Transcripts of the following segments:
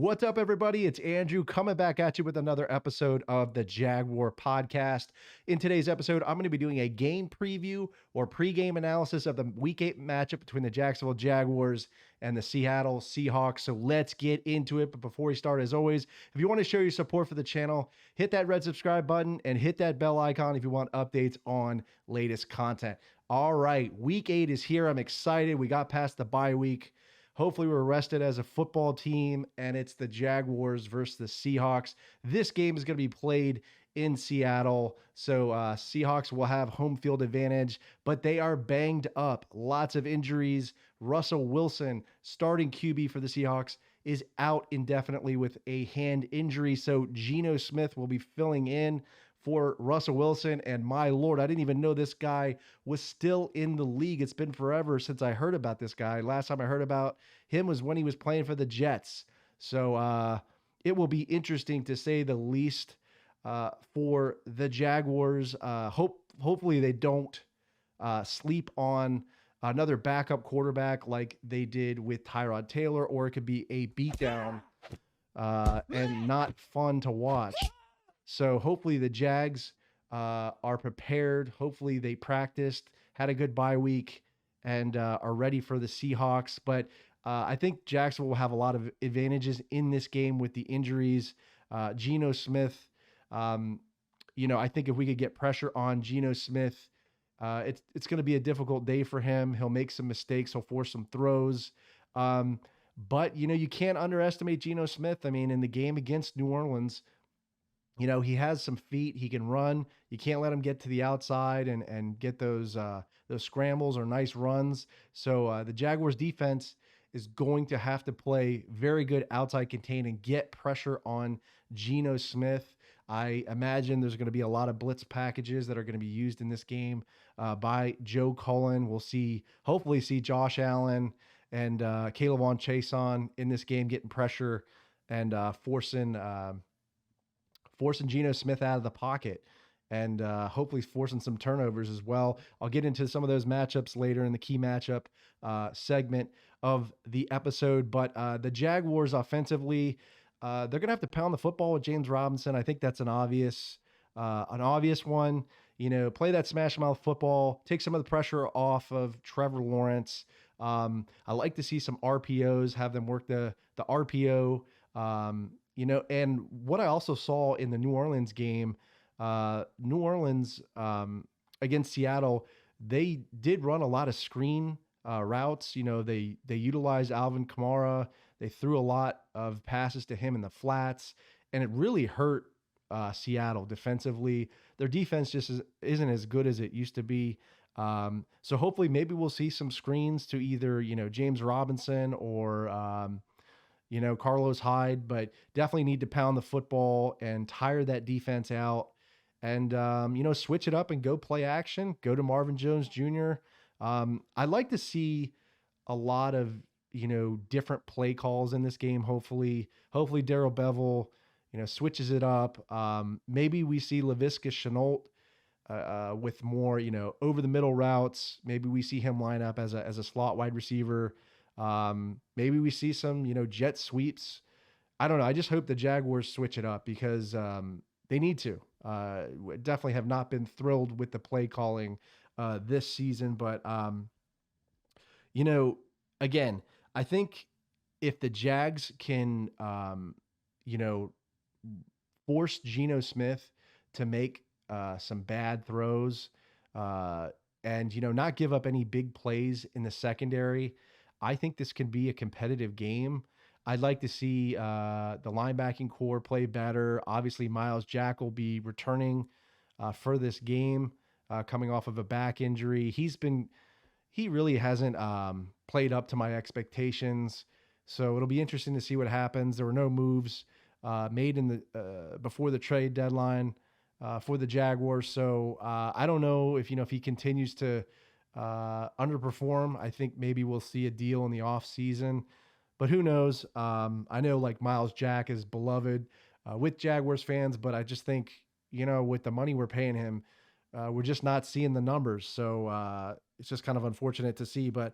What's up, everybody? It's Andrew coming back at you with another episode of the Jaguar podcast. In today's episode, I'm going to be doing a game preview or pregame analysis of the Week 8 matchup between the Jacksonville Jaguars and the Seattle Seahawks. So let's get into it. But before we start, as always, if you want to show your support for the channel, hit that red subscribe button and hit that bell icon if you want updates on latest content. All right, Week 8 is here. I'm excited. We got past the bye week. Hopefully we're rested as a football team, and it's the Jaguars versus the Seahawks. This game is going to be played in Seattle, so Seahawks will have home field advantage, but they are banged up. Lots of injuries. Russell Wilson, starting QB for the Seahawks, is out indefinitely with a hand injury, so Gino Smith will be filling in for Russell Wilson. And my Lord, I didn't even know this guy was still in the league. It's been forever since I heard about this guy. Last time I heard about him was when he was playing for the Jets. So it will be interesting to say the least for the Jaguars. Hopefully they don't sleep on another backup quarterback like they did with Tyrod Taylor, or it could be a beatdown and not fun to watch. So hopefully the Jags are prepared. Hopefully they practiced, had a good bye week, and are ready for the Seahawks. But I think Jacksonville will have a lot of advantages in this game with the injuries. Gino Smith, I think if we could get pressure on Gino Smith, it's going to be a difficult day for him. He'll make some mistakes. He'll force some throws. But, you can't underestimate Gino Smith. I mean, in the game against New Orleans, he has some feet. He can run. You can't let him get to the outside and get those scrambles or nice runs. So the Jaguars defense is going to have to play very good outside contain and get pressure on Geno Smith. I imagine there's going to be a lot of blitz packages that are going to be used in this game by Joe Cullen. We'll hopefully see Josh Allen and Caleb on Chason in this game getting pressure and forcing Geno Smith out of the pocket and hopefully forcing some turnovers as well. I'll get into some of those matchups later in the key matchup segment of the episode. But the Jaguars offensively, they're going to have to pound the football with James Robinson. I think that's an obvious one. Play that smash mouth football, take some of the pressure off of Trevor Lawrence. I like to see some RPOs, have them work the RPO. And what I also saw in the New Orleans game, New Orleans against Seattle, they did run a lot of screen routes. They utilized Alvin Kamara. They threw a lot of passes to him in the flats, and it really hurt Seattle defensively. Their defense just isn't as good as it used to be. So hopefully maybe we'll see some screens to either, James Robinson or Carlos Hyde, but definitely need to pound the football and tire that defense out and, switch it up and go play action, go to Marvin Jones Jr. I'd like to see a lot of, different play calls in this game. Hopefully Darrell Bevel, switches it up. Maybe we see Laviska Shenault with more, over the middle routes. Maybe we see him line up as a slot wide receiver. Maybe we see some, jet sweeps. I don't know. I just hope the Jaguars switch it up because they need to. Definitely have not been thrilled with the play calling this season. But, again, I think if the Jags can, force Geno Smith to make some bad throws and, not give up any big plays in the secondary, I think this can be a competitive game. I'd like to see the linebacking core play better. Obviously, Miles Jack will be returning for this game, coming off of a back injury. He really hasn't played up to my expectations. So it'll be interesting to see what happens. There were no moves made in the before the trade deadline for the Jaguars. So I don't know if he continues to underperform. I think maybe we'll see a deal in the off season, but who knows? I know like Miles Jack is beloved with Jaguars fans, but I just think, with the money we're paying him, we're just not seeing the numbers. So it's just kind of unfortunate to see, but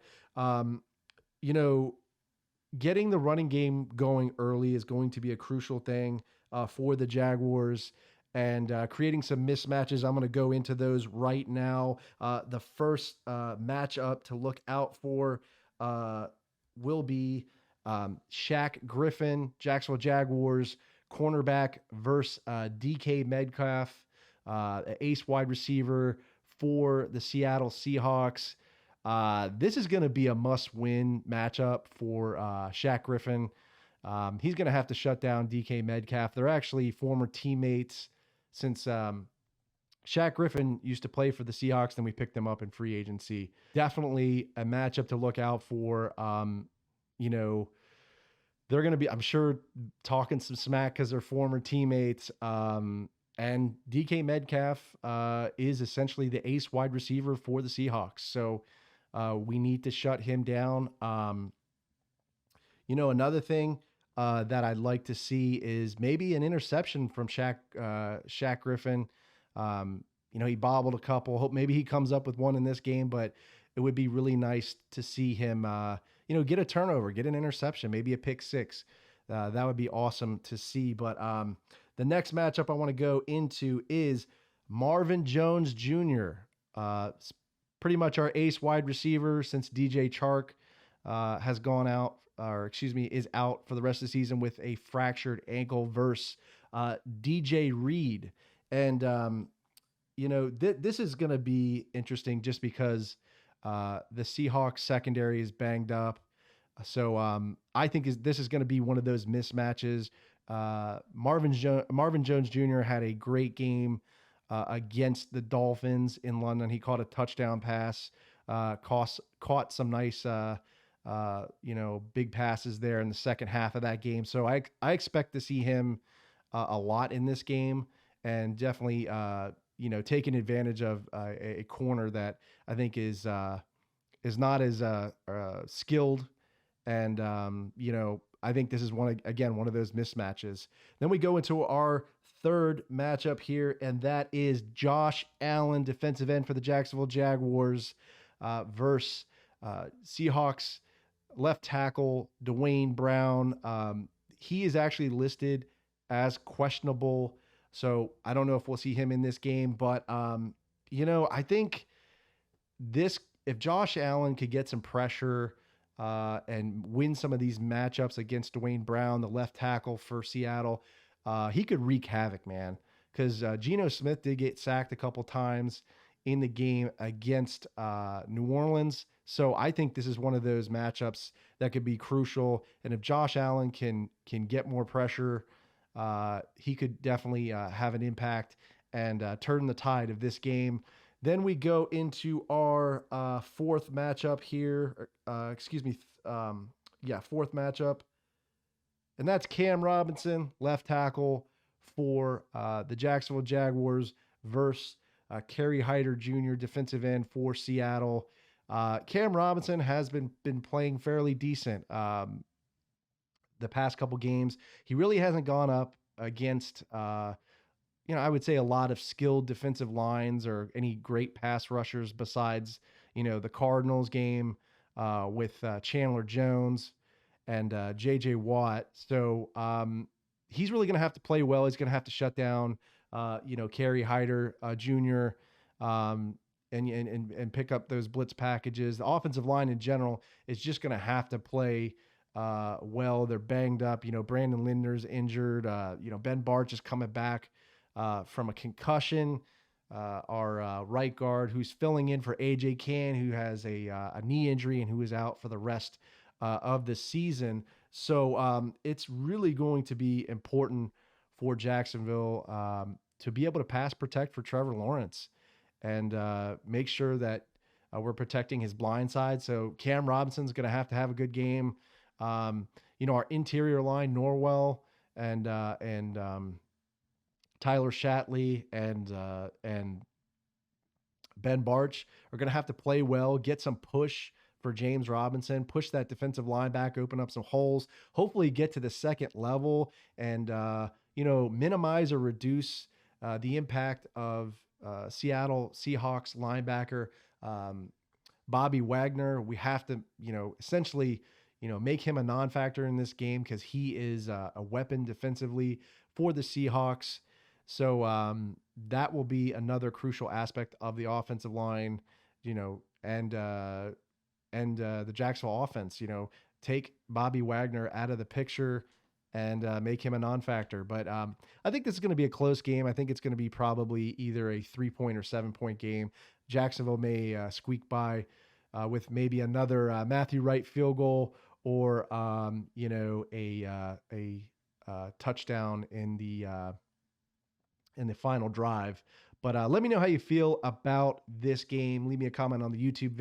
getting the running game going early is going to be a crucial thing for the Jaguars, and creating some mismatches. I'm going to go into those right now. The first matchup to look out for uh, will be Shaq Griffin, Jacksonville Jaguars, cornerback versus DK Metcalf, ace wide receiver for the Seattle Seahawks. This is going to be a must-win matchup for Shaq Griffin. He's going to have to shut down DK Metcalf. They're actually former teammates since Shaq Griffin used to play for the Seahawks. Then we picked them up in free agency. Definitely a matchup to look out for. You know, they're going to be, I'm sure, talking some smack because they're former teammates. And DK Metcalf is essentially the ace wide receiver for the Seahawks. So we need to shut him down. Another thing that I'd like to see is maybe an interception from Shaq Griffin. He bobbled a couple. Hope maybe he comes up with one in this game, but it would be really nice to see him, get a turnover, get an interception, maybe a pick six. That would be awesome to see. But the next matchup I want to go into is Marvin Jones Jr. Pretty much our ace wide receiver since DJ Chark has gone out, is out for the rest of the season with a fractured ankle versus DJ Reed. And, this is going to be interesting just because the Seahawks secondary is banged up. So I think this is going to be one of those mismatches. Marvin Jones Jr. had a great game against the Dolphins in London. He caught a touchdown pass, caught some nice, big passes there in the second half of that game. So I expect to see him a lot in this game, and definitely, taking advantage of a corner that I think is not as skilled. And, I think this is one of those mismatches. Then we go into our third matchup here, and that is Josh Allen, defensive end for the Jacksonville Jaguars, versus Seahawks left tackle Dwayne Brown. He is actually listed as questionable, so I don't know if we'll see him in this game. But I think if Josh Allen could get some pressure and win some of these matchups against Dwayne Brown, the left tackle for Seattle, he could wreak havoc, man. Because Gino Smith did get sacked a couple times in the game against New Orleans. So I think this is one of those matchups that could be crucial. And if Josh Allen can get more pressure, he could definitely have an impact and turn the tide of this game. Then we go into our fourth matchup here. Fourth matchup. And that's Cam Robinson, left tackle for the Jacksonville Jaguars versus Kerry Hyder Jr., defensive end for Seattle. Cam Robinson has been playing fairly decent the past couple games. He really hasn't gone up against I would say a lot of skilled defensive lines or any great pass rushers besides, the Cardinals game with Chandler Jones and JJ Watt. So he's really going to have to play well. He's going to have to shut down, Kerry Hyder Jr. And pick up those blitz packages. The offensive line in general is just going to have to play well. They're banged up. Brandon Linder's injured. Ben Bartch is coming back from a concussion. Our right guard who's filling in for AJ Cann, who has a knee injury and who is out for the rest of the season. So it's really going to be important for Jacksonville to be able to pass protect for Trevor Lawrence and make sure that we're protecting his blind side. So Cam Robinson's going to have a good game. Our interior line, Norwell and Tyler Shatley and Ben Bartch are going to have to play well, get some push for James Robinson, push that defensive line back, open up some holes, hopefully get to the second level and, minimize or reduce the impact of Seattle Seahawks linebacker Bobby Wagner. We have to, essentially, make him a non-factor in this game because he is a weapon defensively for the Seahawks. So that will be another crucial aspect of the offensive line, and the Jacksonville offense. Take Bobby Wagner out of the picture and make him a non-factor. But I think this is going to be a close game. I think it's going to be probably either a 3-point or 7-point game. Jacksonville may squeak by with maybe another Matthew Wright field goal or a touchdown in the final drive. But let me know how you feel about this game. Leave me a comment on the YouTube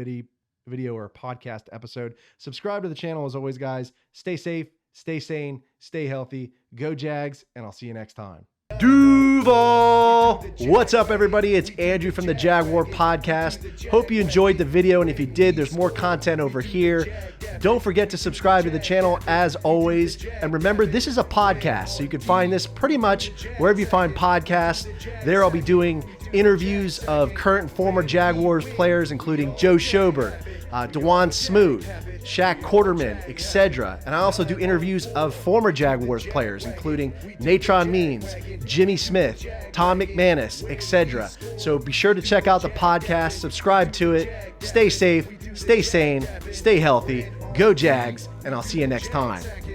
video or podcast episode. Subscribe to the channel as always, guys. Stay safe, stay sane, stay healthy. Go Jags, and I'll see you next time. Duval! What's up, everybody? It's Andrew from the Jaguar Podcast. Hope you enjoyed the video, and if you did, there's more content over here. Don't forget to subscribe to the channel as always. And remember, this is a podcast, so you can find this pretty much wherever you find podcasts. There I'll be doing interviews of current and former Jaguars players, including Joe Schobert, DeJuan Smoot, Shaq Quarterman, etc. And I also do interviews of former Jaguars players, including Natron Means, Jimmy Smith, Tom McManus, etc. So be sure to check out the podcast, subscribe to it, stay safe, stay sane, stay healthy, go Jags, and I'll see you next time.